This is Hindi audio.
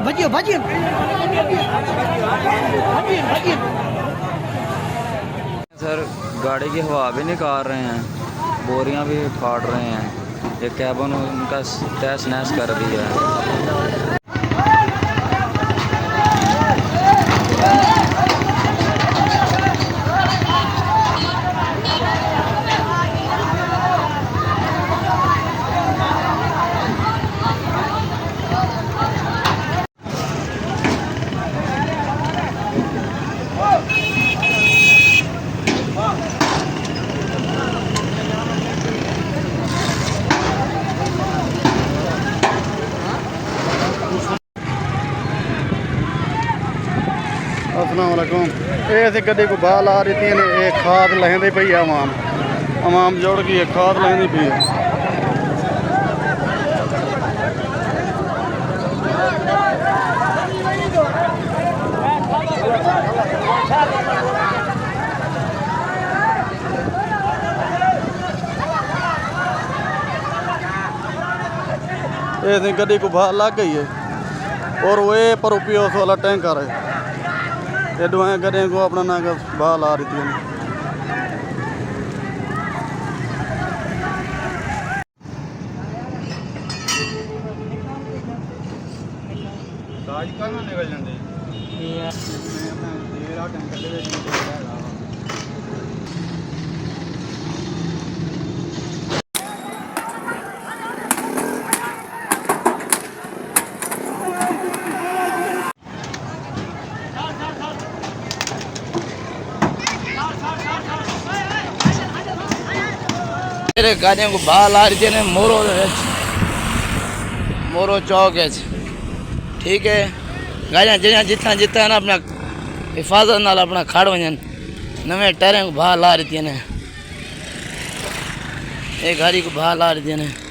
भजियो भजियो भजियो सर गाड़ी की हवा भी निकाल रहे हैं, बोरियां भी फाड़ रहे हैं, ये कैबन उनका तहस नहस कर दिया है। अस्सलाम वालेकुम। ये असी गड्डी को बाहर ला रही थी, ये खाद लहंदी पई है, अवाम जुड़ गई है, खाद लहंदी पई है। ये गड्डी को बाहर लग गई है और वो पर उपयोग वाला टैंकर है, ये दुआएं गड्डियों को अपना ना बाहर ला रही थी। निकल जाते गाड़ियों को बाहर ला रही थी मोरो चौक है, ठीक है। गाड़ियाँ जहाँ जितना जितना ना अपना हिफाजत नाल अपना खड़ वजन नवे टायरें को बाहर ला रही थी, ये गाड़ी को बाहर ला रही थी।